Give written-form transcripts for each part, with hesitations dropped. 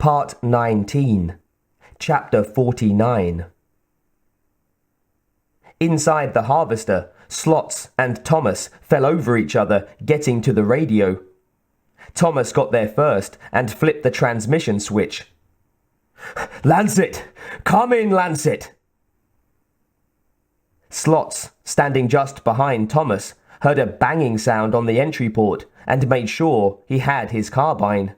Part 19, Chapter 49. Inside the harvester, Slots and Thomas fell over each other, getting to the radio. Thomas got there first and flipped the transmission switch. "Lancet! Come in, Lancet!" Slots, standing just behind Thomas, heard a banging sound on the entry port and made sure he had his carbine.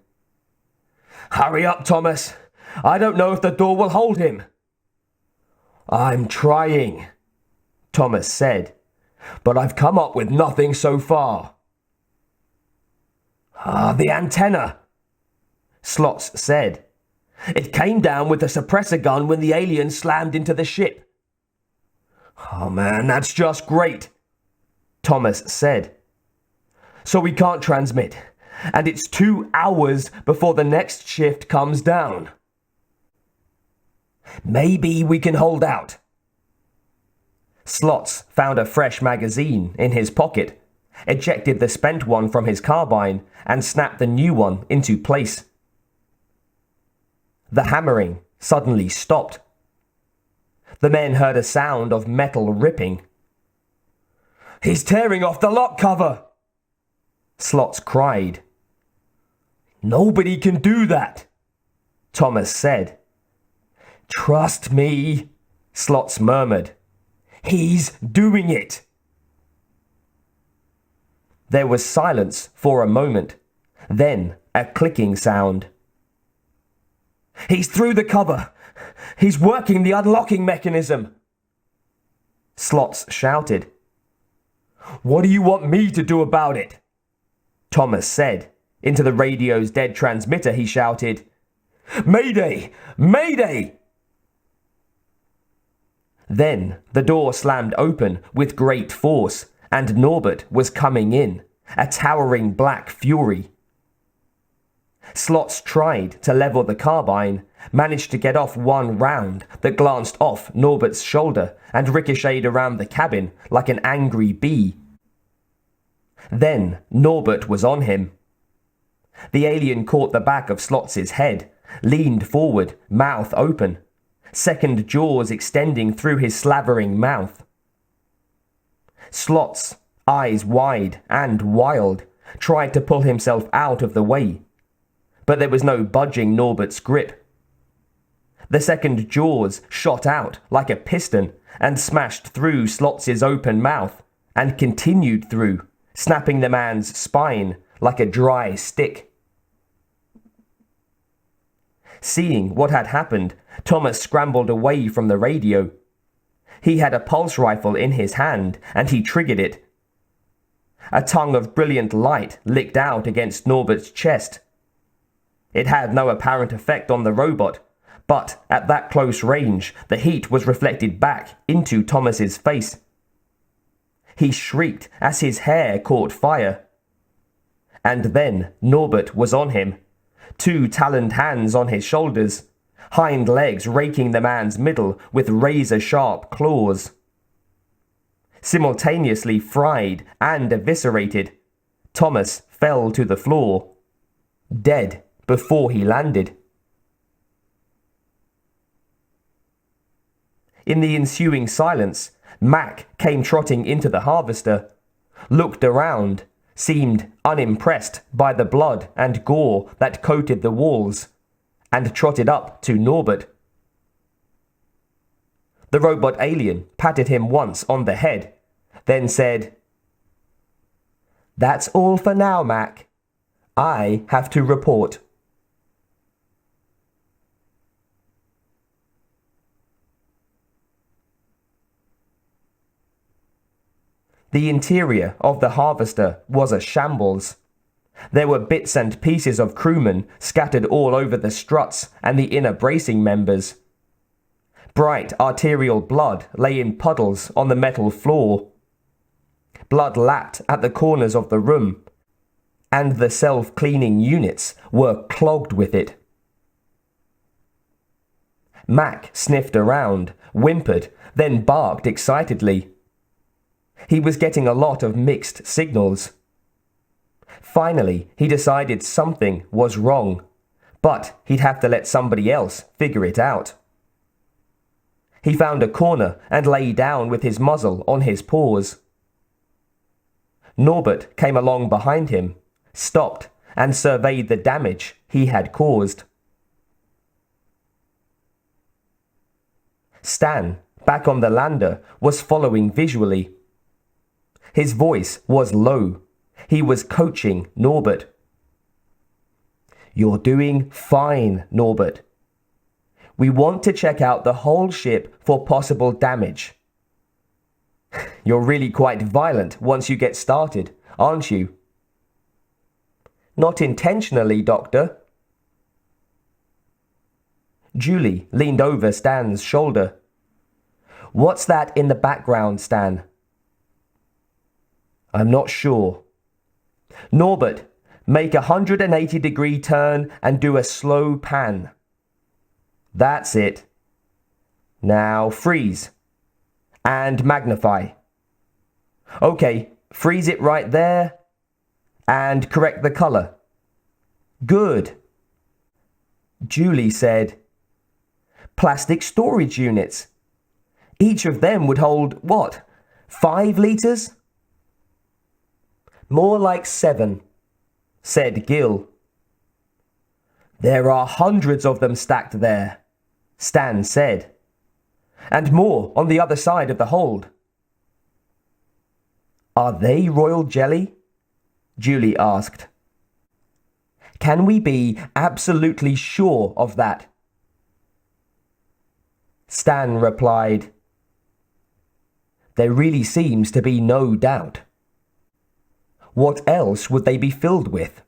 "Hurry up, Thomas! I don't know if the door will hold him." "I'm trying," Thomas said, "but I've come up with nothing so far." The antenna," Slots said. "It came down with the suppressor gun when the alien slammed into the ship." "Oh man, that's just great," Thomas said. "So we can't transmit, and it's 2 hours before the next shift comes down." "Maybe we can hold out." Slots found a fresh magazine in his pocket, ejected the spent one from his carbine, and snapped the new one into place. The hammering suddenly stopped. The men heard a sound of metal ripping. "He's tearing off the lock cover!" Slots cried. "Nobody can do that," Thomas said. "Trust me," Slots murmured. "He's doing it." There was silence for a moment, then a clicking sound. "He's through the cover! He's working the unlocking mechanism!" Slots shouted. "What do you want me to do about it?" Thomas said. Into the radio's dead transmitter he shouted, "Mayday! Mayday!" Then the door slammed open with great force, and Norbert was coming in, a towering black fury. Slots tried to level the carbine, managed to get off one round that glanced off Norbert's shoulder and ricocheted around the cabin like an angry bee. Then Norbert was on him. The alien caught the back of Slots's head, leaned forward, mouth open, second jaws extending through his slavering mouth. Slots, eyes wide and wild, tried to pull himself out of the way, but there was no budging Norbert's grip. The second jaws shot out like a piston and smashed through Slots's open mouth and continued through, snapping the man's spine like a dry stick. Seeing what had happened, Thomas scrambled away from the radio. He had a pulse rifle in his hand, and he triggered it. A tongue of brilliant light licked out against Norbert's chest. It had no apparent effect on the robot, but at that close range, the heat was reflected back into Thomas's face. He shrieked as his hair caught fire. And then Norbert was on him, 2 taloned hands on his shoulders, hind legs raking the man's middle with razor-sharp claws. Simultaneously fried and eviscerated, Thomas fell to the floor, dead before he landed. In the ensuing silence, Mac came trotting into the harvester, looked around, seemed unimpressed by the blood and gore that coated the walls, and trotted up to Norbert. The robot alien patted him once on the head, then said, "That's all for now, Mac. I have to report." The interior of the harvester was a shambles. There were bits and pieces of crewmen scattered all over the struts and the inner bracing members. Bright arterial blood lay in puddles on the metal floor. Blood lapped at the corners of the room, and the self-cleaning units were clogged with it. Mac sniffed around, whimpered, then barked excitedly. He was getting a lot of mixed signals. Finally, he decided something was wrong, but he'd have to let somebody else figure it out. He found a corner and lay down with his muzzle on his paws. Norbert came along behind him, stopped, and surveyed the damage he had caused. Stan, back on the lander, was following visually. His voice was low. He was coaching Norbert. "You're doing fine, Norbert. We want to check out the whole ship for possible damage. You're really quite violent once you get started, aren't you?" "Not intentionally, Doctor." Julie leaned over Stan's shoulder. "What's that in the background, Stan?" "I'm not sure." "Norbert, make a 180-degree turn and do a slow pan." "That's it. Now freeze. And magnify." "Okay, freeze it right there. And correct the color." "Good." Julie said, "Plastic storage units. Each of them would hold, what, 5 liters?" "More like 7, said Gil. "There are hundreds of them stacked there," Stan said. "And more on the other side of the hold." "Are they royal jelly?" Julie asked. "Can we be absolutely sure of that?" Stan replied, "There really seems to be no doubt. What else would they be filled with?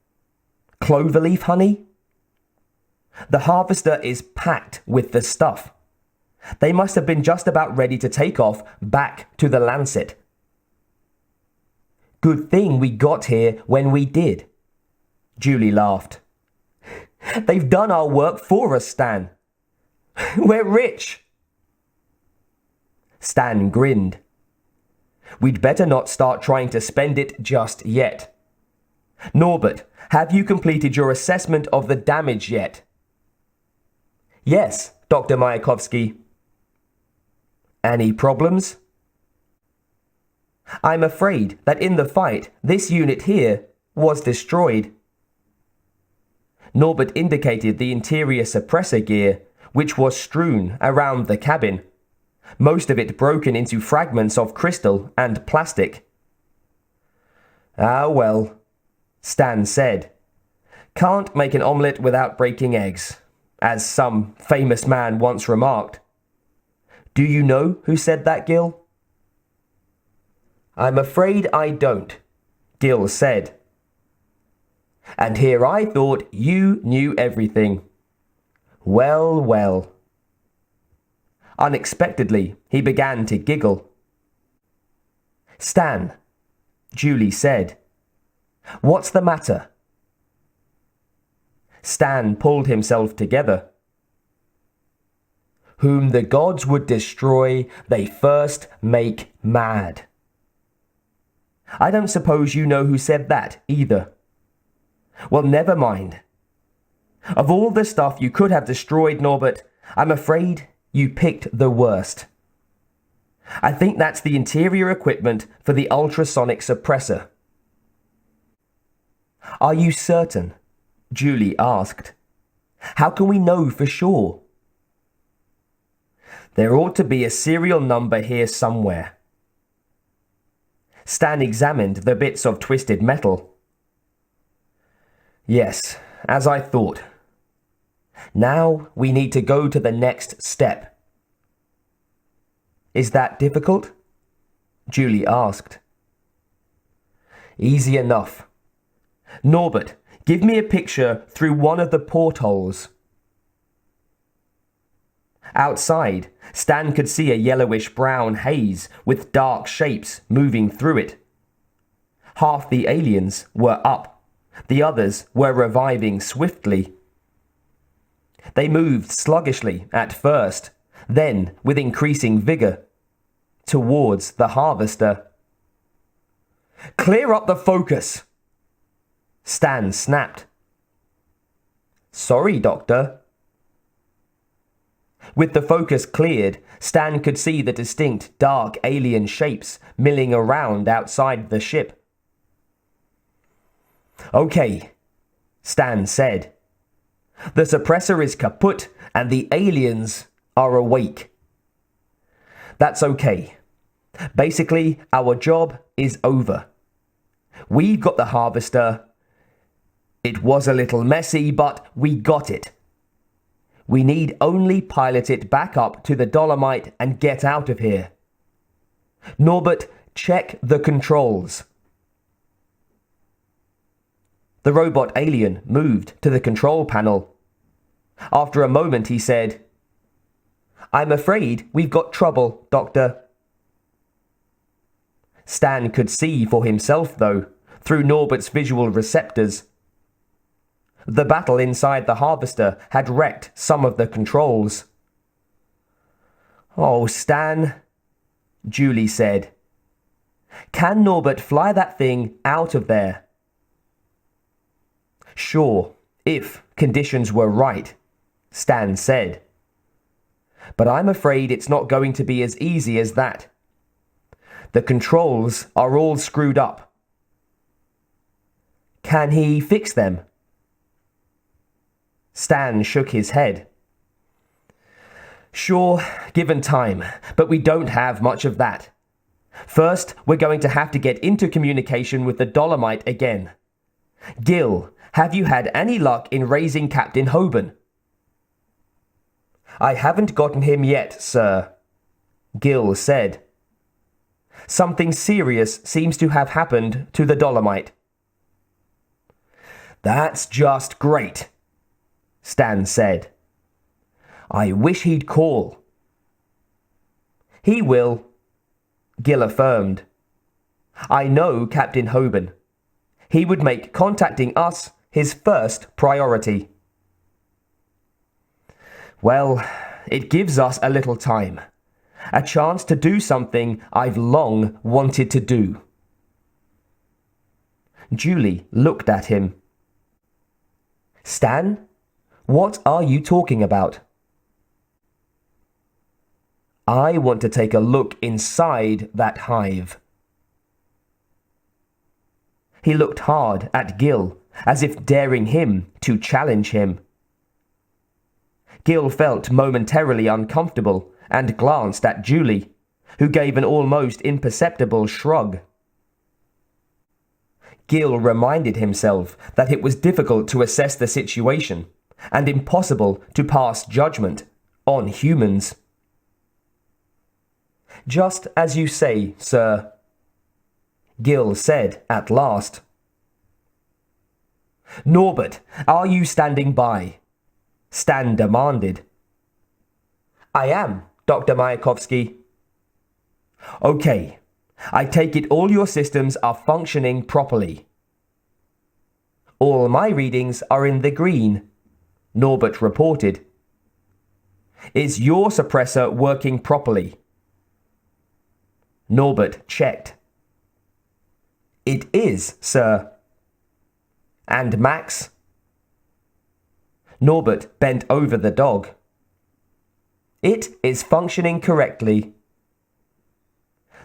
Cloverleaf honey? The harvester is packed with the stuff. They must have been just about ready to take off back to the Lancet. Good thing we got here when we did." Julie laughed. "They've done our work for us, Stan. We're rich." Stan grinned. "We'd better not start trying to spend it just yet. Norbert, have you completed your assessment of the damage yet?" "Yes, Dr. Myakovsky." "Any problems?" "I'm afraid that in the fight, this unit here was destroyed." Norbert indicated the interior suppressor gear, which was strewn around the cabin, most of it broken into fragments of crystal and plastic. "Ah well," Stan said. "Can't make an omelette without breaking eggs, as some famous man once remarked. Do you know who said that, Gil?" "I'm afraid I don't," Gil said. "And here I thought you knew everything. Well, well." Unexpectedly, he began to giggle. "Stan," Julie said, "what's the matter?" Stan pulled himself together. "Whom the gods would destroy, they first make mad." I don't suppose you know who said that either. Well, never mind. Of all the stuff you could have destroyed, Norbert, I'm afraid you picked the worst. I think that's the interior equipment for the ultrasonic suppressor." "Are you certain?" Julie asked. "How can we know for sure?" "There ought to be a serial number here somewhere." Stan examined the bits of twisted metal. "Yes, as I thought. Now we need to go to the next step." "Is that difficult?" Julie asked. "Easy enough. Norbert, give me a picture through one of the portholes." Outside, Stan could see a yellowish-brown haze with dark shapes moving through it. Half the aliens were up. The others were reviving swiftly. They moved sluggishly at first, then with increasing vigor, towards the harvester. "Clear up the focus!" Stan snapped. Sorry, Doctor. With the focus cleared, Stan could see the distinct, dark alien shapes milling around outside the ship. Okay, Stan said. The suppressor is kaput and the aliens are awake. That's okay. Basically, our job is over. We've got the harvester. It was a little messy, but we got it. We need only pilot it back up to the Dolomite and get out of here. Norbert, check the controls. The robot alien moved to the control panel. After a moment, he said, I'm afraid we've got trouble, Doctor. Stan could see for himself, though, through Norbert's visual receptors. The battle inside the harvester had wrecked some of the controls. Oh, Stan, Julie said. Can Norbert fly that thing out of there? Sure, if conditions were right, Stan said. But I'm afraid it's not going to be as easy as that. The controls are all screwed up. Can he fix them? Stan shook his head. Sure, given time, but we don't have much of that. First, we're going to have to get into communication with the Dolomite again. Gil, have you had any luck in raising Captain Hoban? I haven't gotten him yet, sir, Gil said. Something serious seems to have happened to the Dolomite. That's just great, Stan said. I wish he'd call. He will, Gil affirmed. I know Captain Hoban. He would make contacting us his first priority. Well, it gives us a little time. A chance to do something I've long wanted to do. Julie looked at him. Stan, what are you talking about? I want to take a look inside that hive. He looked hard at Gil, as if daring him to challenge him. Gil felt momentarily uncomfortable and glanced at Julie, who gave an almost imperceptible shrug. Gil reminded himself that it was difficult to assess the situation and impossible to pass judgment on humans. Just as you say, sir, Gil said at last. Norbert, are you standing by? Stan demanded. I am, Dr. Myakovsky. Okay, I take it all your systems are functioning properly. All my readings are in the green, Norbert reported. Is your suppressor working properly? Norbert checked. It is, sir. And Max? Norbert bent over the dog. It is functioning correctly.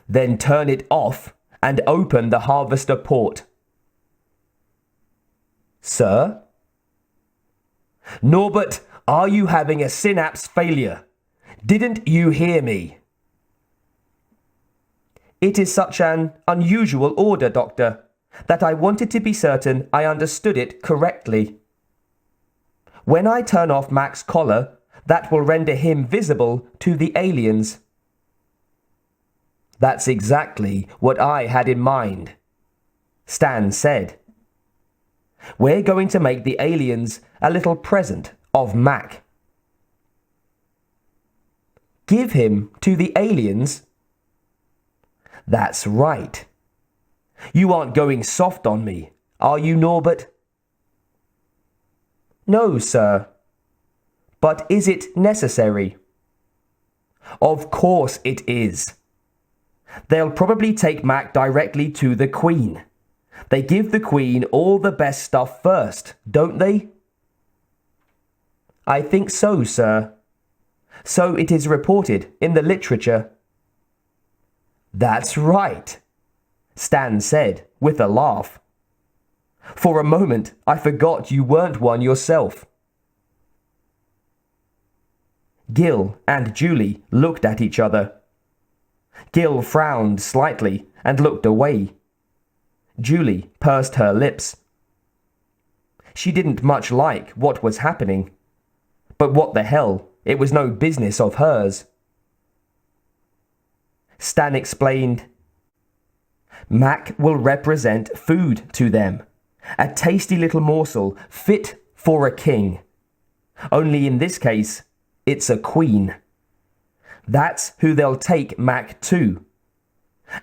Then turn it off and open the harvester port. Sir? Norbert, are you having a synapse failure? Didn't you hear me? It is such an unusual order, Doctor, that I wanted to be certain I understood it correctly. When I turn off Mac's collar, that will render him visible to the aliens. That's exactly what I had in mind, Stan said. We're going to make the aliens a little present of Mac. Give him to the aliens? That's right. You aren't going soft on me, are you, Norbert? No, sir. But is it necessary? Of course it is. They'll probably take Mac directly to the Queen. They give the Queen all the best stuff first, don't they? I think so, sir. So it is reported in the literature. That's right, Stan said with a laugh. For a moment, I forgot you weren't one yourself. Gil and Julie looked at each other. Gil frowned slightly and looked away. Julie pursed her lips. She didn't much like what was happening. But what the hell, it was no business of hers. Stan explained, Mac will represent food to them, a tasty little morsel fit for a king. Only in this case, it's a queen. That's who they'll take Mac to.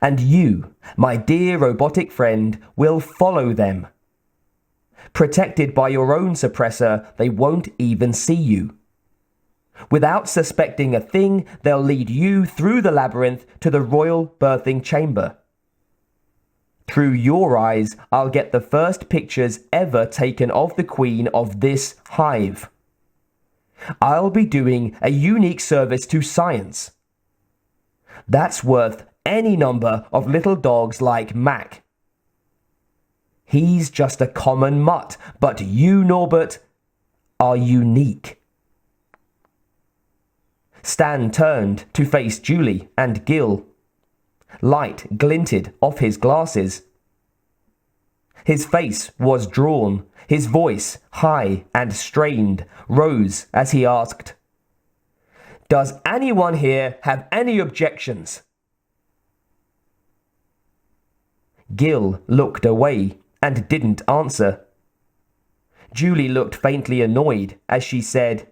And you, my dear robotic friend, will follow them. Protected by your own suppressor, they won't even see you. Without suspecting a thing, they'll lead you through the labyrinth to the royal birthing chamber. Through your eyes, I'll get the first pictures ever taken of the queen of this hive. I'll be doing a unique service to science. That's worth any number of little dogs like Mac. He's just a common mutt, but you, Norbert, are unique. Stan turned to face Julie and Gil. Light glinted off his glasses. His face was drawn, his voice, high and strained, rose as he asked, Does anyone here have any objections? Gil looked away and didn't answer. Julie looked faintly annoyed as she said,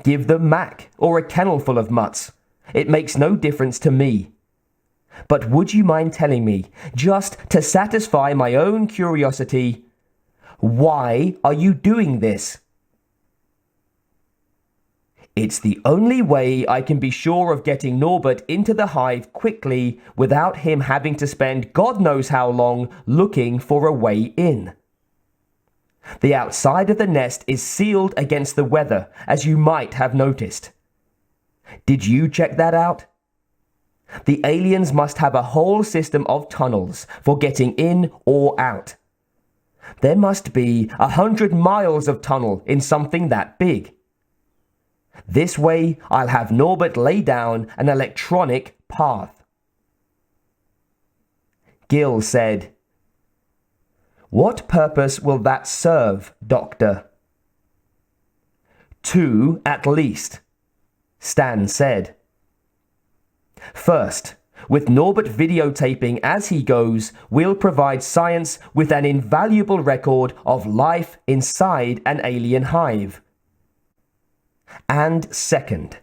Give them Mac or a kennel full of mutts. It makes no difference to me. But would you mind telling me, just to satisfy my own curiosity, why are you doing this? It's the only way I can be sure of getting Norbert into the hive quickly without him having to spend God knows how long looking for a way in. The outside of the nest is sealed against the weather, as you might have noticed. Did you check that out? The aliens must have a whole system of tunnels for getting in or out. There must be 100 miles of tunnel in something that big. This way, I'll have Norbert lay down an electronic path. Gil said, What purpose will that serve, Doctor? 2 at least, Stan said. First, with Norbert videotaping as he goes, we'll provide science with an invaluable record of life inside an alien hive. And second,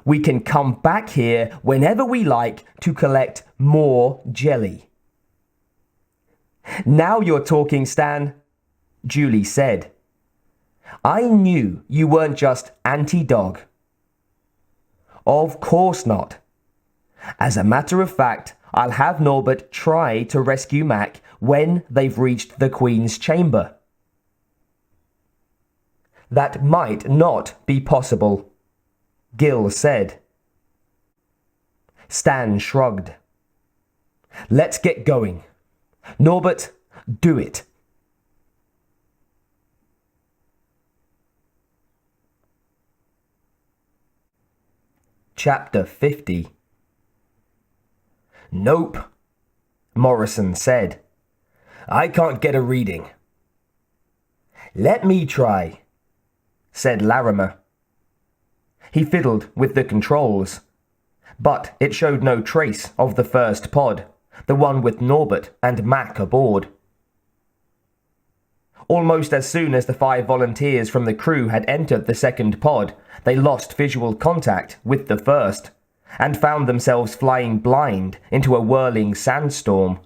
we can come back here whenever we like to collect more jelly. Now you're talking, Stan, Julie said. I knew you weren't just anti-dog. Of course not. As a matter of fact, I'll have Norbert try to rescue Mac when they've reached the Queen's chamber. That might not be possible, Gil said. Stan shrugged. Let's get going. Norbert, do it. Chapter 50. Nope, Morrison said. I can't get a reading. Let me try, said Larimer. He fiddled with the controls, but it showed no trace of the first pod, the one with Norbert and Mac aboard. Almost as soon as the 5 volunteers from the crew had entered the second pod, they lost visual contact with the first, and found themselves flying blind into a whirling sandstorm.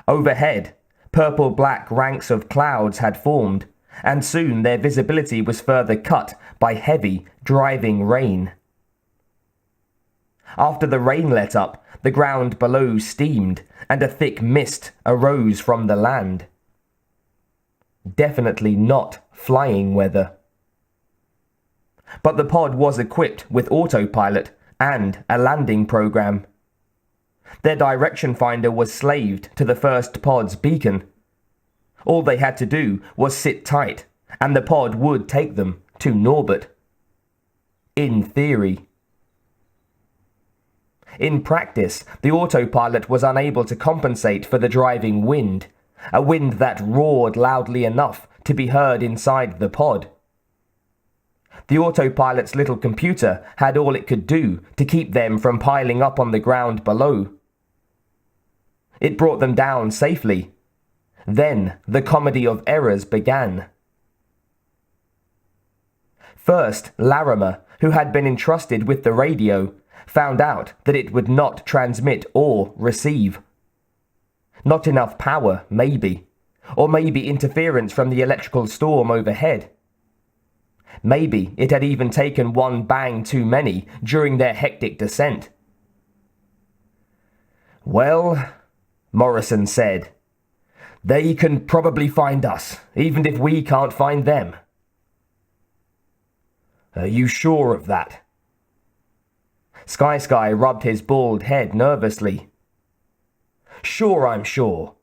Overhead, purple-black ranks of clouds had formed, and soon their visibility was further cut by heavy, driving rain. After the rain let up, the ground below steamed, and a thick mist arose from the land. Definitely not flying weather. But the pod was equipped with autopilot and a landing program. Their direction finder was slaved to the first pod's beacon. All they had to do was sit tight, and the pod would take them to Norbert. In theory. In practice, the autopilot was unable to compensate for the driving wind, a wind that roared loudly enough to be heard inside the pod. The autopilot's little computer had all it could do to keep them from piling up on the ground below. It brought them down safely. Then the comedy of errors began. First, Larimer, who had been entrusted with the radio, found out that it would not transmit or receive. Not enough power, maybe. Or maybe interference from the electrical storm overhead. Maybe it had even taken one bang too many during their hectic descent. "Well," Morrison said, "they can probably find us, even if we can't find them." "Are you sure of that?" Sky rubbed his bald head nervously. "Sure, I'm sure."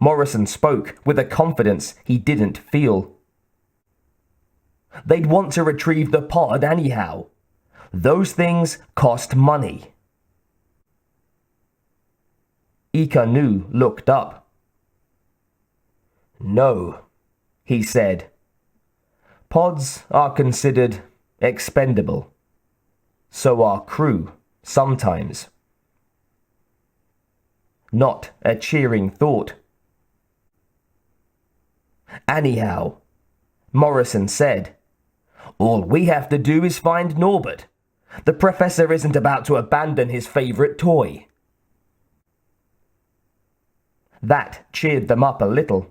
Morrison spoke with a confidence he didn't feel. "They'd want to retrieve the pod anyhow. Those things cost money." Ikanu looked up. "No," he said. "Pods are considered expendable. So are crew, sometimes." Not a cheering thought. "Anyhow," Morrison said, "all we have to do is find Norbert. The professor isn't about to abandon his favorite toy." That cheered them up a little.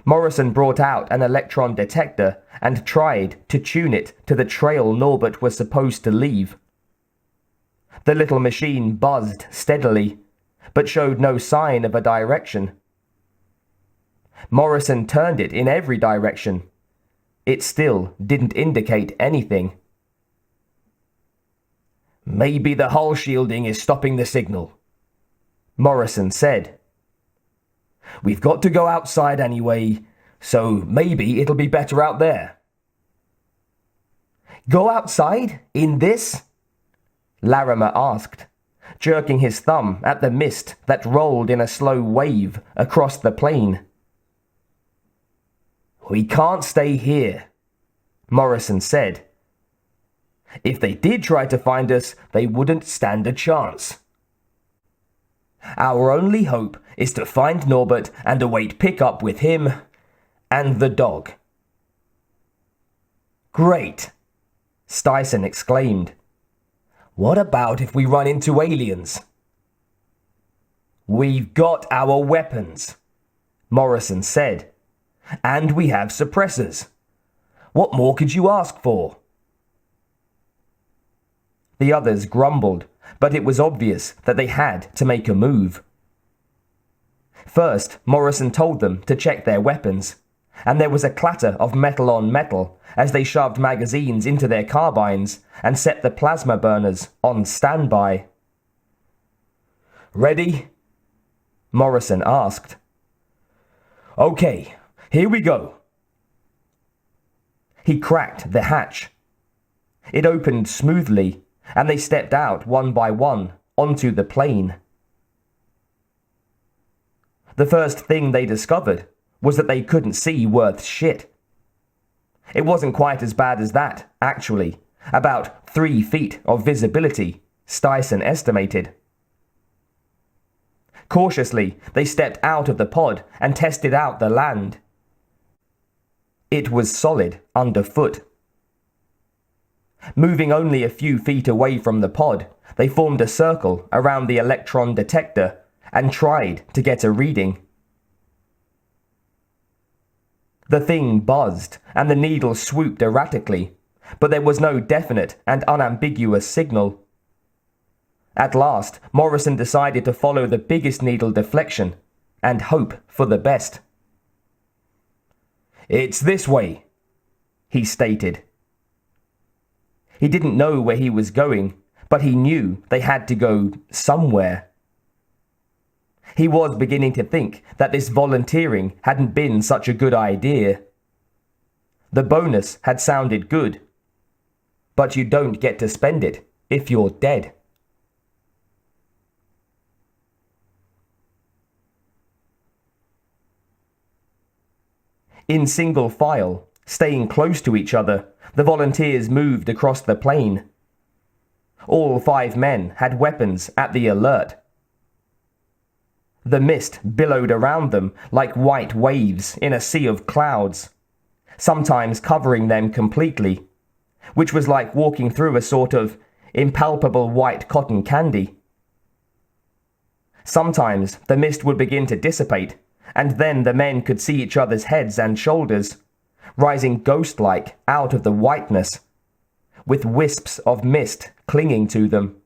Morrison brought out an electron detector and tried to tune it to the trail Norbert was supposed to leave. The little machine buzzed steadily, but showed no sign of a direction. Morrison turned it in every direction. It still didn't indicate anything. "Maybe the hull shielding is stopping the signal," Morrison said. "We've got to go outside anyway, so maybe it'll be better out there." "Go outside? In this?" Larimer asked, jerking his thumb at the mist that rolled in a slow wave across the plain. "We can't stay here," Morrison said. "If they did try to find us, they wouldn't stand a chance. Our only hope is to find Norbert and await pickup with him and the dog." "Great!" Styson exclaimed. "What about if we run into aliens?" "We've got our weapons," Morrison said. "And we have suppressors. What more could you ask for?" The others grumbled, but it was obvious that they had to make a move. First, Morrison told them to check their weapons, and there was a clatter of metal on metal as they shoved magazines into their carbines and set the plasma burners on standby. "Ready?" Morrison asked. "Okay, here we go." He cracked the hatch. It opened smoothly, and they stepped out one by one onto the plain. The first thing they discovered was that they couldn't see worth shit. It wasn't quite as bad as that, actually. About 3 feet of visibility, Styson estimated. Cautiously, they stepped out of the pod and tested out the land. It was solid underfoot. Moving only a few feet away from the pod, they formed a circle around the electron detector and tried to get a reading. The thing buzzed, and the needle swooped erratically, but there was no definite and unambiguous signal. At last, Morrison decided to follow the biggest needle deflection and hope for the best. "It's this way," he stated. He didn't know where he was going, but he knew they had to go somewhere. He was beginning to think that this volunteering hadn't been such a good idea. The bonus had sounded good, but you don't get to spend it if you're dead. In single file, staying close to each other, the volunteers moved across the plain. All 5 men had weapons at the alert. The mist billowed around them like white waves in a sea of clouds, sometimes covering them completely, which was like walking through a sort of impalpable white cotton candy. Sometimes the mist would begin to dissipate, and then the men could see each other's heads and shoulders, rising ghost-like out of the whiteness, with wisps of mist clinging to them.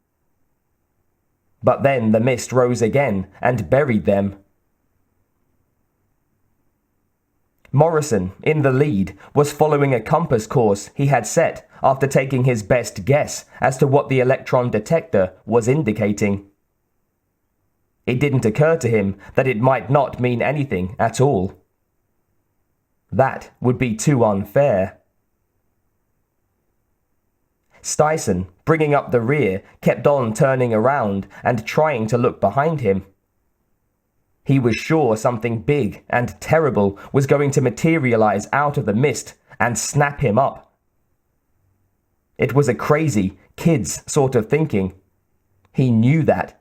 But then the mist rose again and buried them. Morrison, in the lead, was following a compass course he had set after taking his best guess as to what the electron detector was indicating. It didn't occur to him that it might not mean anything at all. That would be too unfair. Styson, bringing up the rear, kept on turning around and trying to look behind him. He was sure something big and terrible was going to materialize out of the mist and snap him up. It was a crazy, kid's sort of thinking. He knew that,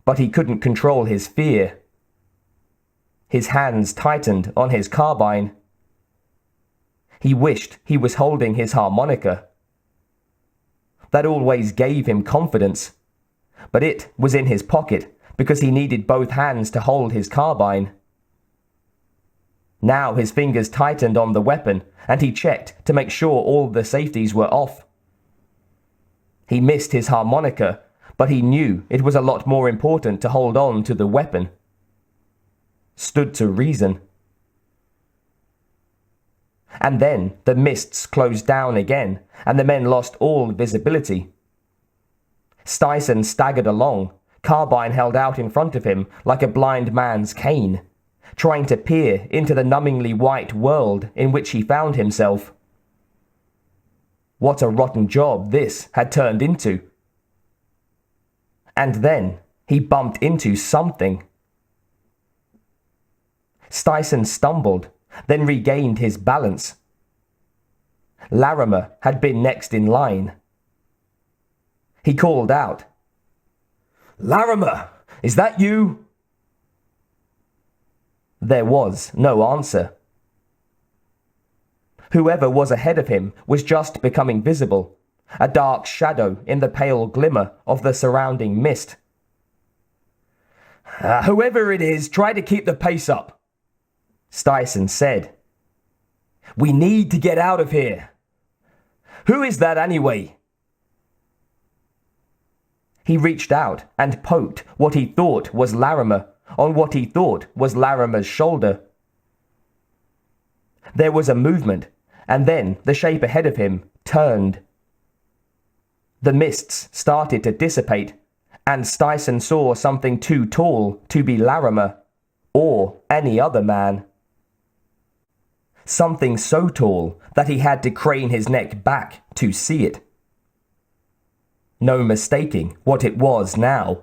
but he couldn't control his fear. His hands tightened on his carbine. He wished he was holding his harmonica. That always gave him confidence, but it was in his pocket because he needed both hands to hold his carbine. Now his fingers tightened on the weapon, and he checked to make sure all the safeties were off. He missed his harmonica, but he knew it was a lot more important to hold on to the weapon. Stood to reason. And then the mists closed down again, and the men lost all visibility. Styson staggered along, carbine held out in front of him like a blind man's cane, trying to peer into the numbingly white world in which he found himself. What a rotten job this had turned into. And then he bumped into something. Styson stumbled, then regained his balance. Larimer had been next in line. He called out, "Larimer, is that you?" There was no answer. Whoever was ahead of him was just becoming visible, a dark shadow in the pale glimmer of the surrounding mist. "Whoever it is, try to keep the pace up," Styson said. "We need to get out of here. Who is that anyway?" He reached out and poked what he thought was Larimer on what he thought was Larimer's shoulder. There was a movement, and then the shape ahead of him turned. The mists started to dissipate, and Styson saw something too tall to be Larimer, or any other man. Something so tall that he had to crane his neck back to see it. No mistaking what it was now.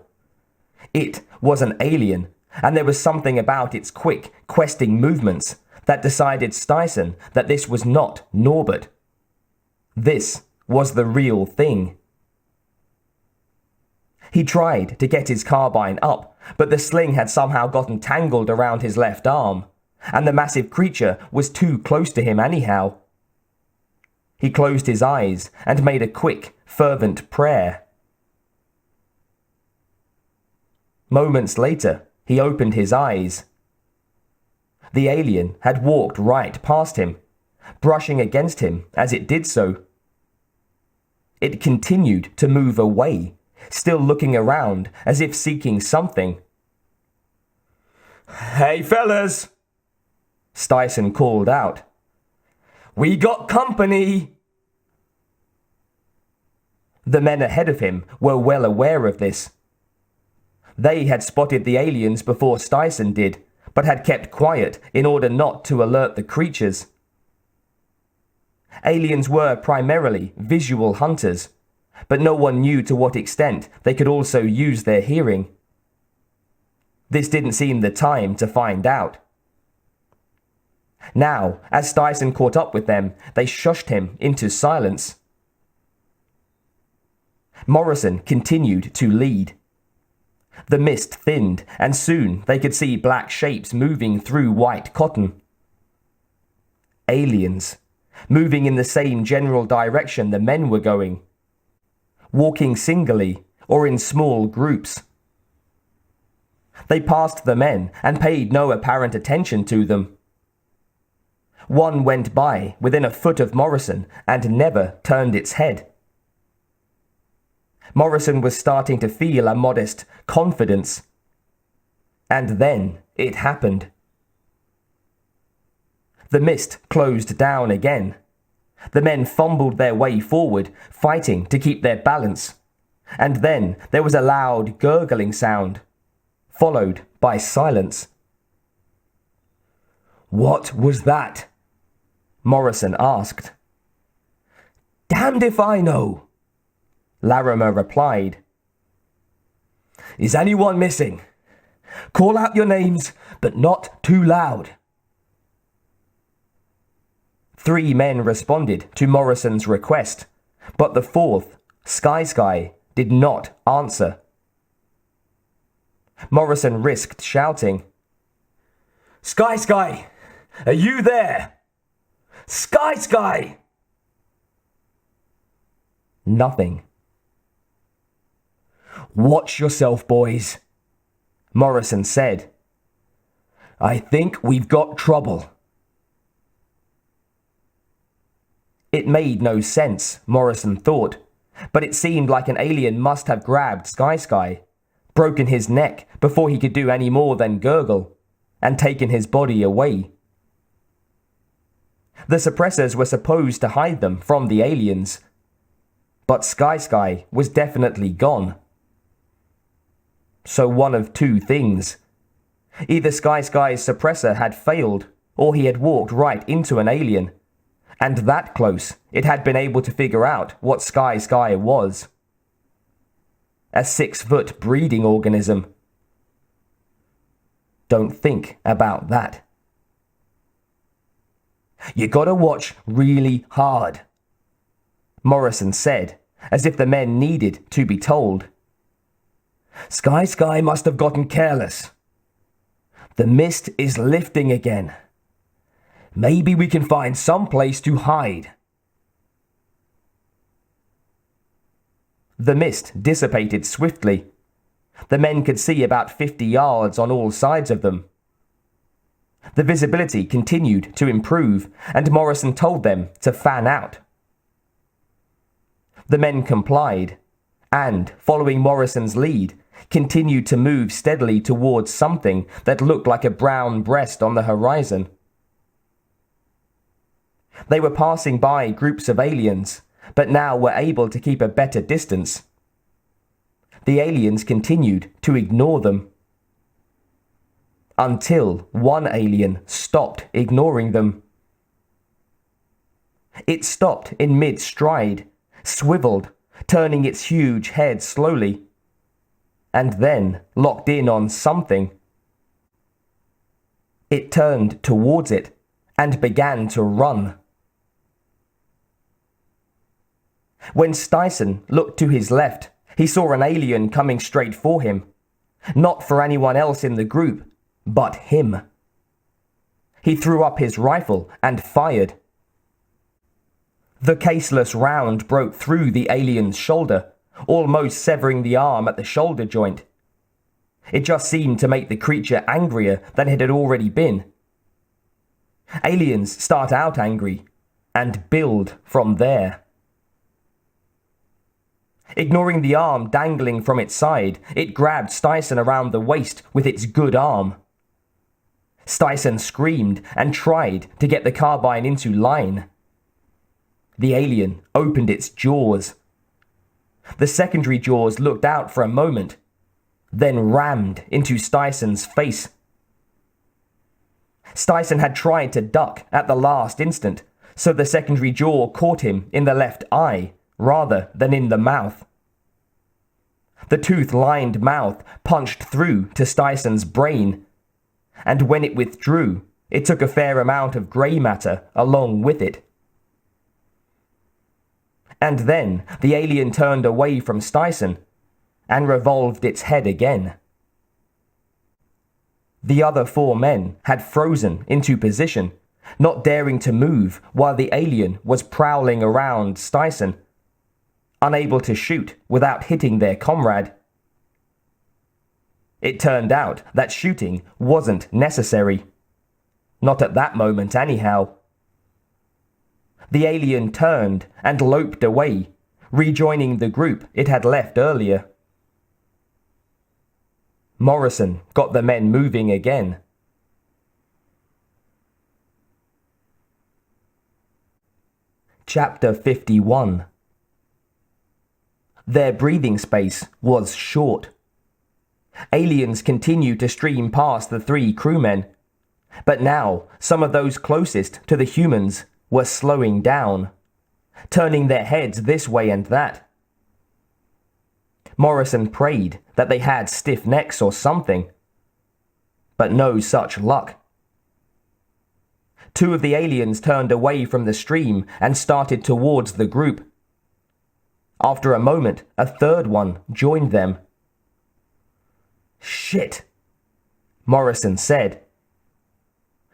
It was an alien, and there was something about its quick, questing movements that decided Styson that this was not Norbert. This was the real thing. He tried to get his carbine up, but the sling had somehow gotten tangled around his left arm, and the massive creature was too close to him anyhow. He closed his eyes and made a quick, fervent prayer. Moments later, he opened his eyes. The alien had walked right past him, brushing against him as it did so. It continued to move away, still looking around as if seeking something. "Hey fellas!" Styson called out. We got company! The men ahead of him were well aware of this. They had spotted the aliens before Styson did, but had kept quiet in order not to alert the creatures. Aliens were primarily visual hunters, but no one knew to what extent they could also use their hearing. This didn't seem the time to find out. Now, as Styson caught up with them, they shushed him into silence. Morrison continued to lead. The mist thinned, and soon they could see black shapes moving through white cotton. Aliens, moving in the same general direction the men were going, walking singly or in small groups. They passed the men and paid no apparent attention to them. One went by within a foot of Morrison and never turned its head. Morrison was starting to feel a modest confidence. And then it happened. The mist closed down again. The men fumbled their way forward, fighting to keep their balance. And then there was a loud gurgling sound, followed by silence. "What was that?" Morrison asked. "Damned if I know," Larimer replied. "Is anyone missing? Call out your names, but not too loud." 3 men responded to Morrison's request, but the 4th, Sky, did not answer. Morrison risked shouting, Sky, are you there? Sky! Nothing. "Watch yourself, boys," Morrison said. "I think we've got trouble." It made no sense, Morrison thought, but it seemed like an alien must have grabbed Sky, broken his neck before he could do any more than gurgle, and taken his body away. The suppressors were supposed to hide them from the aliens, but Sky was definitely gone. So one of 2 things. Either Sky's suppressor had failed, or he had walked right into an alien, and that close it had been able to figure out what Sky was. A 6-foot breeding organism. Don't think about that. "You gotta watch really hard," Morrison said, as if the men needed to be told. Sky must have gotten careless. The mist is lifting again. Maybe we can find some place to hide. The mist dissipated swiftly. The men could see about 50 yards on all sides of them. The visibility continued to improve, and Morrison told them to fan out. The men complied, and, following Morrison's lead, continued to move steadily towards something that looked like a brown breast on the horizon. They were passing by groups of aliens, but now were able to keep a better distance. The aliens continued to ignore them. Until one alien stopped ignoring them. It stopped in mid-stride, swiveled, turning its huge head slowly, and then locked in on something. It turned towards it and began to run. When Styson looked to his left, he saw an alien coming straight for him. Not for anyone else in the group, but him. He threw up his rifle and fired. The caseless round broke through the alien's shoulder, almost severing the arm at the shoulder joint. It just seemed to make the creature angrier than it had already been. Aliens start out angry and build from there. Ignoring the arm dangling from its side, it grabbed Styson around the waist with its good arm. Styson screamed and tried to get the carbine into line, The alien opened its jaws. The secondary jaws looked out for a moment, then rammed into Styson's face. Styson had tried to duck at the last instant, so the secondary jaw caught him in the left eye rather than in the mouth. The tooth-lined mouth punched through to Styson's brain, and when it withdrew, it took a fair amount of grey matter along with it. And then the alien turned away from Styson and revolved its head again. The other 4 men had frozen into position, not daring to move while the alien was prowling around Styson, unable to shoot without hitting their comrade. It turned out that shooting wasn't necessary. Not at that moment, anyhow. The alien turned and loped away, rejoining the group it had left earlier. Morrison got the men moving again. Chapter 51. Their breathing space was short. Aliens continued to stream past the 3 crewmen, but now some of those closest to the humans were slowing down, turning their heads this way and that. Morrison prayed that they had stiff necks or something, but no such luck. 2 of the aliens turned away from the stream and started towards the group. After a moment, a 3rd one joined them. "Shit," Morrison said.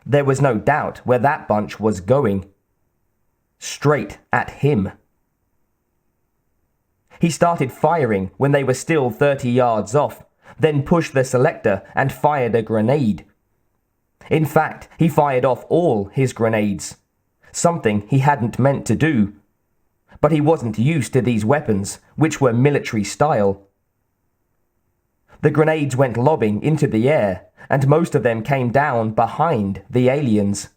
There was no doubt where that bunch was going. Straight at him. He started firing when they were still 30 yards off, then pushed the selector and fired a grenade. In fact, he fired off all his grenades, something he hadn't meant to do. But he wasn't used to these weapons, which were military style. The grenades went lobbing into the air, and most of them came down behind the aliens.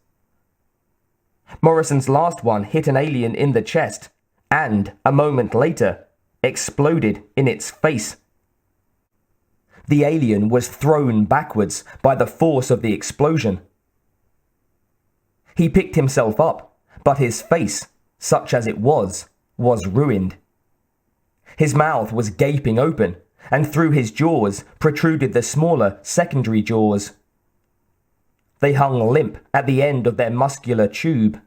Morrison's last one hit an alien in the chest, and, a moment later, exploded in its face. The alien was thrown backwards by the force of the explosion. He picked himself up, but his face, such as it was ruined. His mouth was gaping open, and through his jaws protruded the smaller secondary jaws. They hung limp at the end of their muscular tube.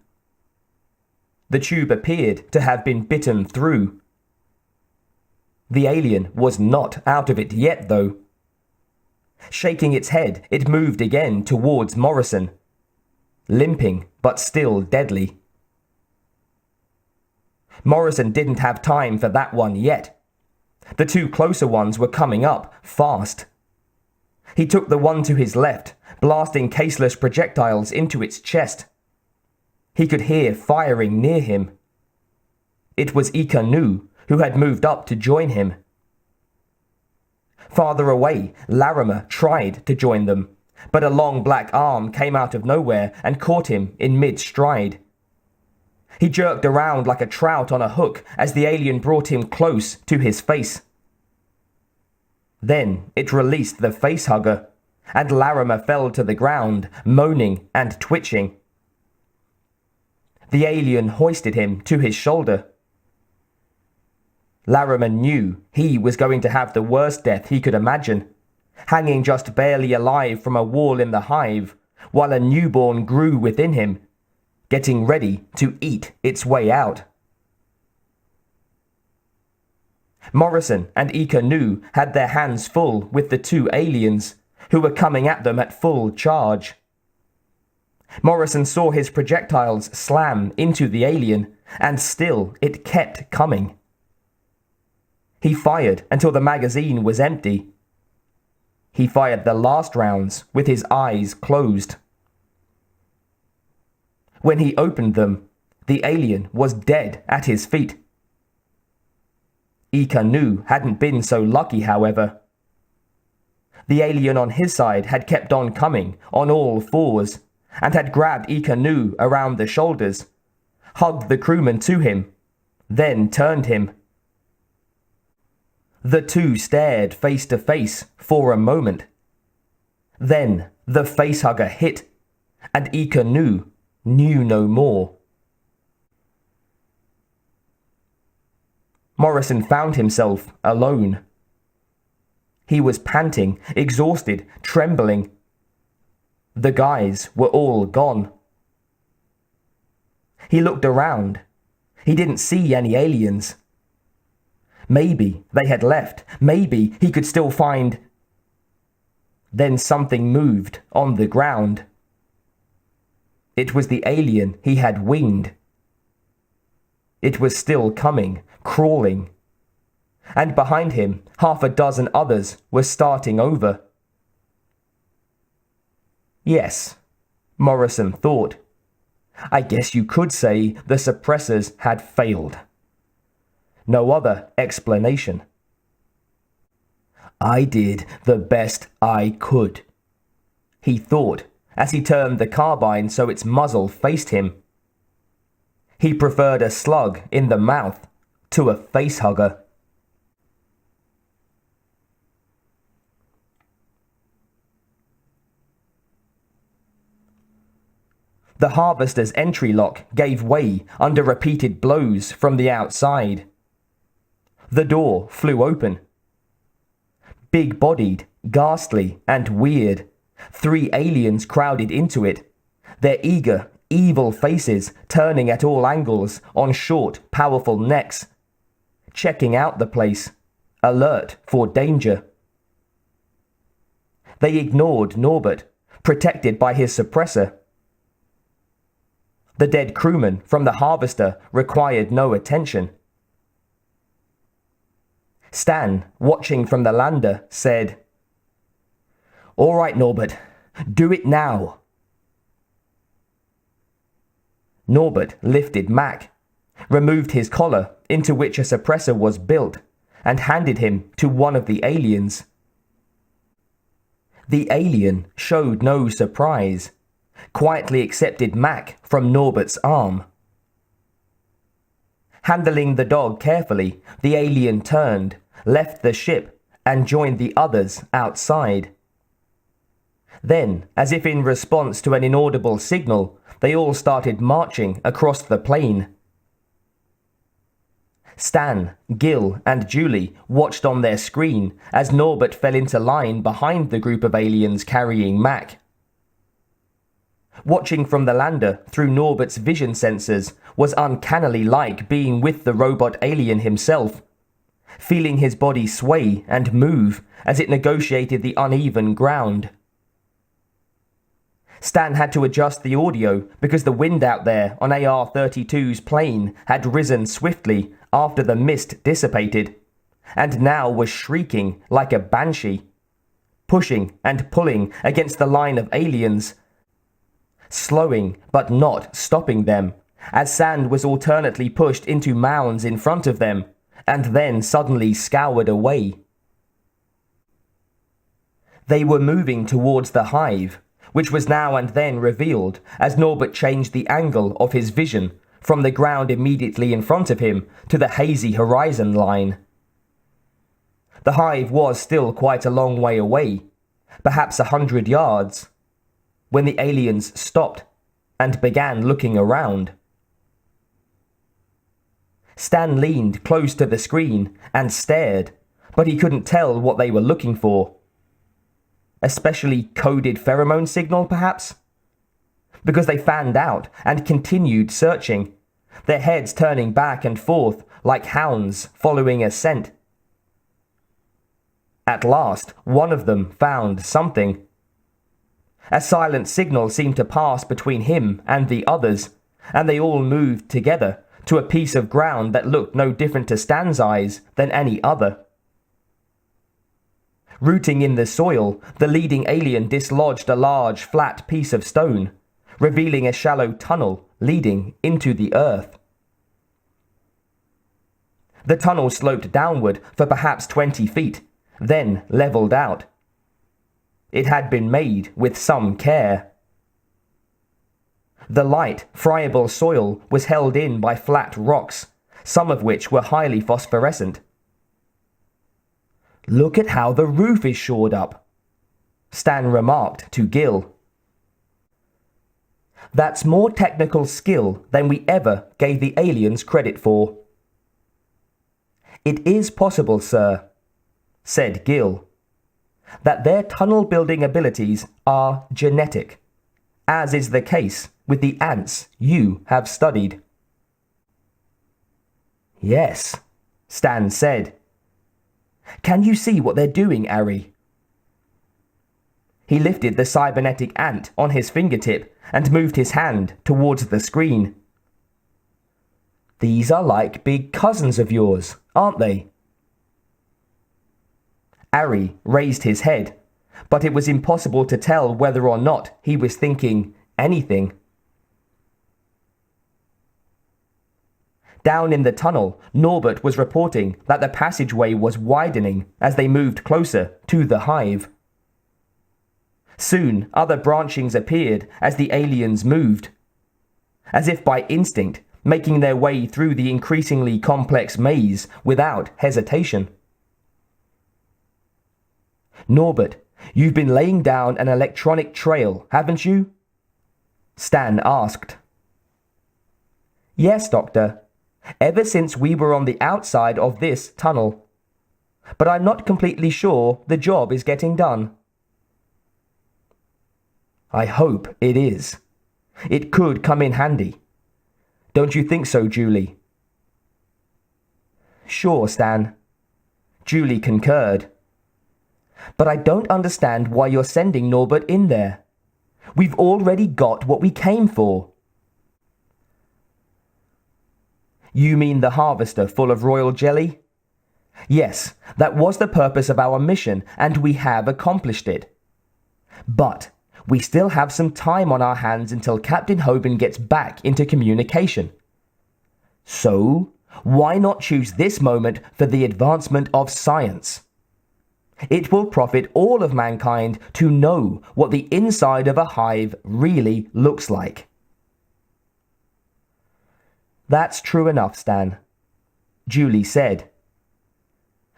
The tube appeared to have been bitten through. The alien was not out of it yet, though. Shaking its head, it moved again towards Morrison, limping but still deadly. Morrison didn't have time for that one yet. The 2 closer ones were coming up fast. He took the one to his left, blasting caseless projectiles into its chest. He could hear firing near him. It was Ika Nu, who had moved up to join him. Farther away, Larimer tried to join them, but a long black arm came out of nowhere and caught him in mid-stride. He jerked around like a trout on a hook as the alien brought him close to his face. Then it released the facehugger, and Larimer fell to the ground, moaning and twitching. The alien hoisted him to his shoulder. Larimer knew he was going to have the worst death he could imagine, hanging just barely alive from a wall in the hive, while a newborn grew within him, getting ready to eat its way out. Morrison and Ika Nu had their hands full with the 2 aliens, who were coming at them at full charge. Morrison saw his projectiles slam into the alien, and still it kept coming. He fired until the magazine was empty. He fired the last rounds with his eyes closed. When he opened them, the alien was dead at his feet. Ika Nu hadn't been so lucky, however. The alien on his side had kept on coming on all 4s, and had grabbed Ika Nu around the shoulders, hugged the crewman to him, then turned him. The two stared face to face for a moment. Then the facehugger hit, and Ika knew no more. Morrison found himself alone. He was panting, exhausted, trembling. The guys were all gone. He looked around. He didn't see any aliens. Maybe they had left. Maybe he could still find... Then something moved on the ground. It was the alien he had winged. It was still coming, crawling. And behind him, 6 others were starting over. Yes, Morrison thought. I guess you could say the suppressors had failed. No other explanation. I did the best I could, he thought as he turned the carbine so its muzzle faced him. He preferred a slug in the mouth to a facehugger. The harvester's entry lock gave way under repeated blows from the outside. The door flew open. Big-bodied, ghastly, and weird, 3 aliens crowded into it, their eager, evil faces turning at all angles on short, powerful necks, checking out the place, alert for danger. They ignored Norbert, protected by his suppressor. The dead crewman from the harvester required no attention. Stan, watching from the lander, said, "All right, Norbert, do it now." Norbert lifted Mac, removed his collar into which a suppressor was built, and handed him to one of the aliens. The alien showed no surprise, quietly accepted Mac from Norbert's arm. Handling the dog carefully, the alien turned, left the ship, and joined the others outside. Then, as if in response to an inaudible signal, they all started marching across the plain. Stan, Gil, and Julie watched on their screen as Norbert fell into line behind the group of aliens carrying Mac. Watching from the lander through Norbert's vision sensors was uncannily like being with the robot alien himself, feeling his body sway and move as it negotiated the uneven ground. Stan had to adjust the audio because the wind out there on AR-32's plane had risen swiftly after the mist dissipated, and now was shrieking like a banshee, pushing and pulling against the line of aliens, slowing but not stopping them, as sand was alternately pushed into mounds in front of them, and then suddenly scoured away. They were moving towards the hive, which was now and then revealed as Norbert changed the angle of his vision from the ground immediately in front of him to the hazy horizon line. The hive was still quite a long way away, perhaps 100 yards, when the aliens stopped and began looking around. Stan leaned close to the screen and stared, but he couldn't tell what they were looking for. A specially coded pheromone signal, perhaps? Because they fanned out and continued searching, their heads turning back and forth like hounds following a scent. At last, one of them found something. A silent signal seemed to pass between him and the others, and they all moved together to a piece of ground that looked no different to Stan's eyes than any other. Rooting in the soil, the leading alien dislodged a large, flat piece of stone, revealing a shallow tunnel leading into the earth. The tunnel sloped downward for perhaps 20 feet, then leveled out. It had been made with some care. The light, friable soil was held in by flat rocks, some of which were highly phosphorescent. "Look at how the roof is shored up," Stan remarked to Gil. "That's more technical skill than we ever gave the aliens credit for." "It is possible, sir," said Gil, "that their tunnel-building abilities are genetic, as is the case with the ants you have studied." "Yes," Stan said. "Can you see what they're doing, Ari?" He lifted the cybernetic ant on his fingertip and moved his hand towards the screen. "These are like big cousins of yours, aren't they?" Ari raised his head, but it was impossible to tell whether or not he was thinking anything. Down in the tunnel, Norbert was reporting that the passageway was widening as they moved closer to the hive. Soon, other branchings appeared as the aliens moved. As if by instinct, making their way through the increasingly complex maze without hesitation. "Norbert, you've been laying down an electronic trail, haven't you?" Stan asked. "Yes, Doctor. Ever since we were on the outside of this tunnel. But I'm not completely sure the job is getting done." "I hope it is. It could come in handy. Don't you think so, Julie?" "Sure, Stan," Julie concurred. "But I don't understand why you're sending Norbert in there. We've already got what we came for." "You mean the harvester full of royal jelly?" "Yes, that was the purpose of our mission, and we have accomplished it. But we still have some time on our hands until Captain Hoban gets back into communication. So, why not choose this moment for the advancement of science? It will profit all of mankind to know what the inside of a hive really looks like." "That's true enough, Stan," Julie said.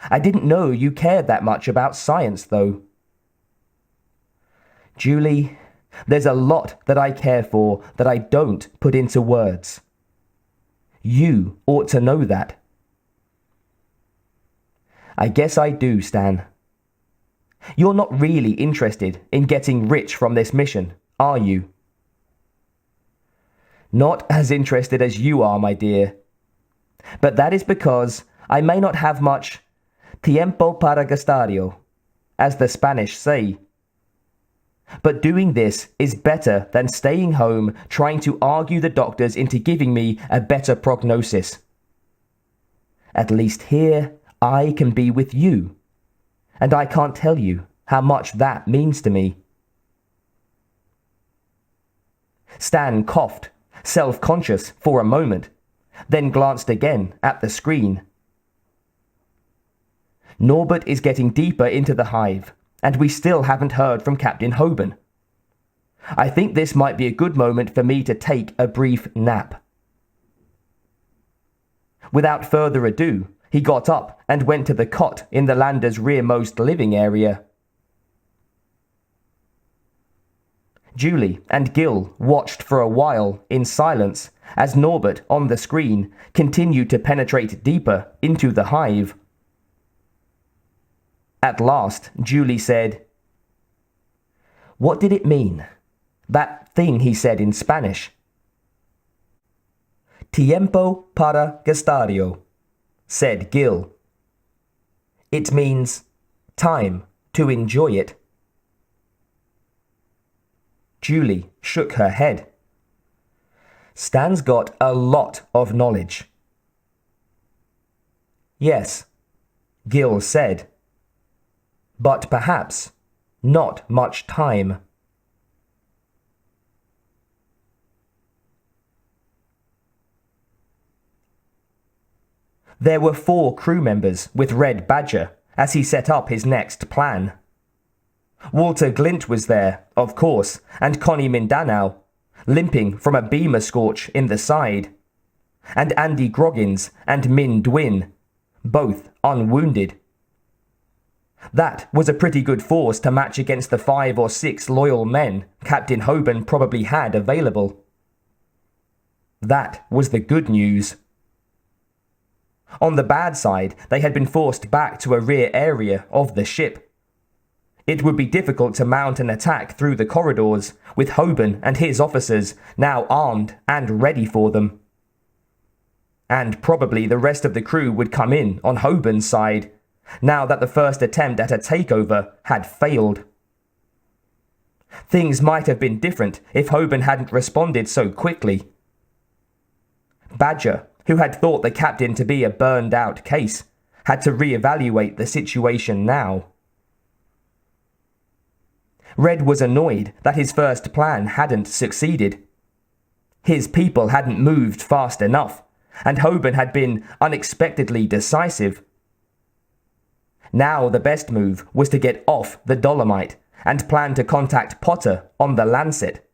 "I didn't know you cared that much about science, though." "Julie, there's a lot that I care for that I don't put into words. You ought to know that." "I guess I do, Stan. You're not really interested in getting rich from this mission, are you?" "Not as interested as you are, my dear. But that is because I may not have much tiempo para gastario, as the Spanish say. But doing this is better than staying home trying to argue the doctors into giving me a better prognosis. At least here I can be with you, and I can't tell you how much that means to me." Stan coughed, self-conscious for a moment, then glanced again at the screen. "Norbert is getting deeper into the hive, and we still haven't heard from Captain Hoban. I think this might be a good moment for me to take a brief nap." Without further ado, he got up and went to the cot in the lander's rearmost living area. Julie and Gil watched for a while in silence as Norbert on the screen continued to penetrate deeper into the hive. At last, Julie said, "What did it mean? That thing he said in Spanish?" "Tiempo para gastario," said Gil. "It means time to enjoy it." Julie shook her head. "Stan's got a lot of knowledge." "Yes," Gil said. "But perhaps not much time." There were 4 crew members with Red Badger as he set up his next plan. Walter Glint was there, of course, and Connie Mindanao, limping from a beamer scorch in the side, and Andy Groggins and Min Dwin, both unwounded. That was a pretty good force to match against the 5 or 6 loyal men Captain Hoban probably had available. That was the good news. On the bad side, they had been forced back to a rear area of the ship. It would be difficult to mount an attack through the corridors, with Hoban and his officers now armed and ready for them. And probably the rest of the crew would come in on Hoban's side, now that the first attempt at a takeover had failed. Things might have been different if Hoban hadn't responded so quickly. Badger, who had thought the captain to be a burned-out case, had to reevaluate the situation now. Red was annoyed that his first plan hadn't succeeded. His people hadn't moved fast enough, and Hoban had been unexpectedly decisive. Now the best move was to get off the Dolomite and plan to contact Potter on the Lancet.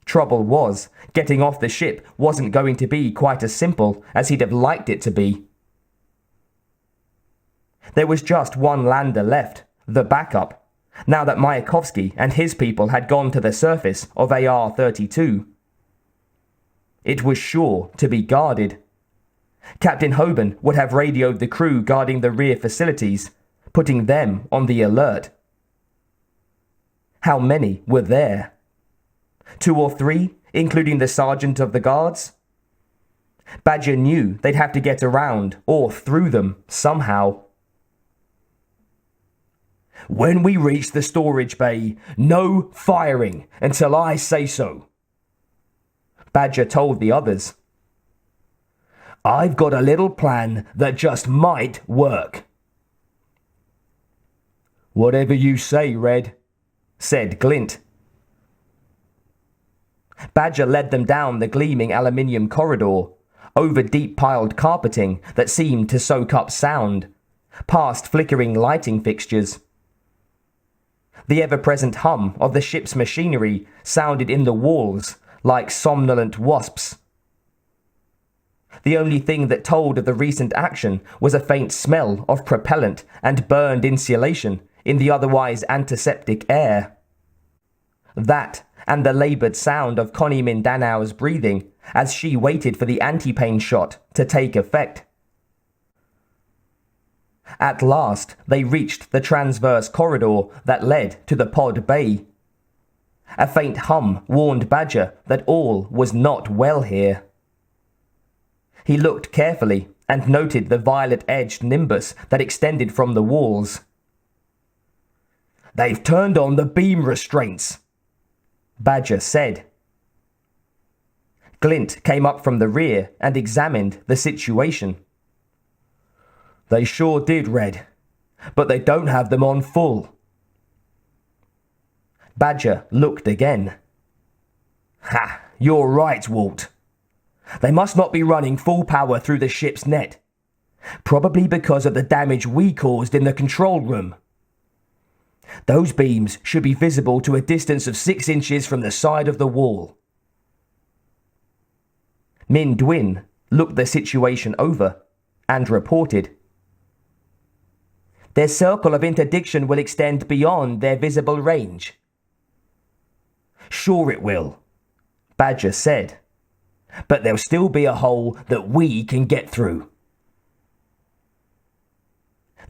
Trouble was, getting off the ship wasn't going to be quite as simple as he'd have liked it to be. There was just one lander left, the backup, now that Myakovsky and his people had gone to the surface of AR-32. It was sure to be guarded. Captain Hoban would have radioed the crew guarding the rear facilities, putting them on the alert. How many were there? 2 or 3, including the sergeant of the guards? Badger knew they'd have to get around or through them somehow. "When we reach the storage bay, no firing until I say so," Badger told the others. "I've got a little plan that just might work." "Whatever you say, Red," said Glint. Badger led them down the gleaming aluminium corridor, over deep-piled carpeting that seemed to soak up sound, past flickering lighting fixtures. The ever-present hum of the ship's machinery sounded in the walls like somnolent wasps. The only thing that told of the recent action was a faint smell of propellant and burned insulation in the otherwise antiseptic air. That and the laboured sound of Connie Mindanow's breathing as she waited for the anti-pain shot to take effect. At last, they reached the transverse corridor that led to the pod bay. A faint hum warned Badger that all was not well here. He looked carefully and noted the violet-edged nimbus that extended from the walls. "They've turned on the beam restraints," Badger said. Glint came up from the rear and examined the situation. "They sure did, Red, but they don't have them on full." Badger looked again. "Ha, you're right, Walt. They must not be running full power through the ship's net, probably because of the damage we caused in the control room. Those beams should be visible to a distance of 6 inches from the side of the wall." Min Dwin looked the situation over and reported. "Their circle of interdiction will extend beyond their visible range." "Sure it will," Badger said. "But there'll still be a hole that we can get through."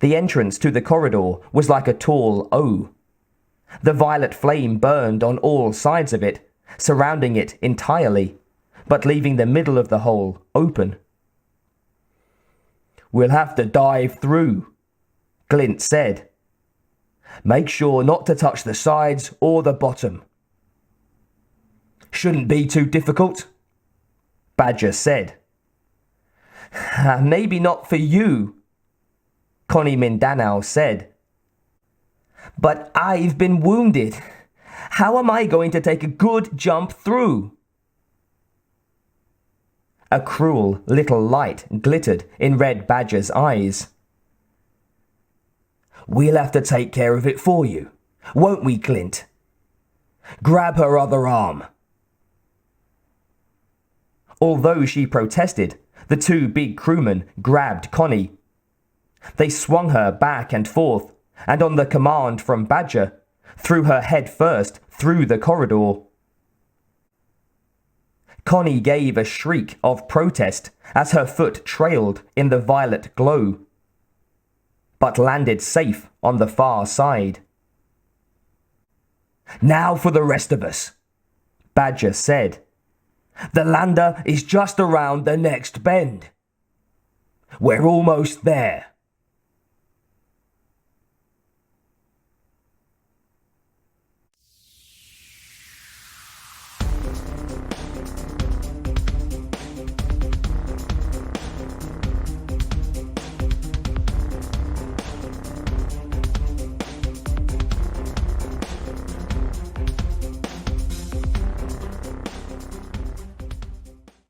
The entrance to the corridor was like a tall O. The violet flame burned on all sides of it, surrounding it entirely, but leaving the middle of the hole open. "We'll have to dive through," Glint said. "Make sure not to touch the sides or the bottom." "Shouldn't be too difficult," Badger said. "Maybe not for you," Connie Mindanow said. "But I've been wounded. How am I going to take a good jump through?" A cruel little light glittered in Red Badger's eyes. "We'll have to take care of it for you, won't we, Glint?" Grab her other arm." Although she protested, the two big crewmen grabbed Connie. They swung her back and forth, and on the command from Badger, threw her head first through the corridor. Connie gave a shriek of protest as her foot trailed in the violet glow, but landed safe on the far side. "Now for the rest of us," Badger said. "The lander is just around the next bend. We're almost there."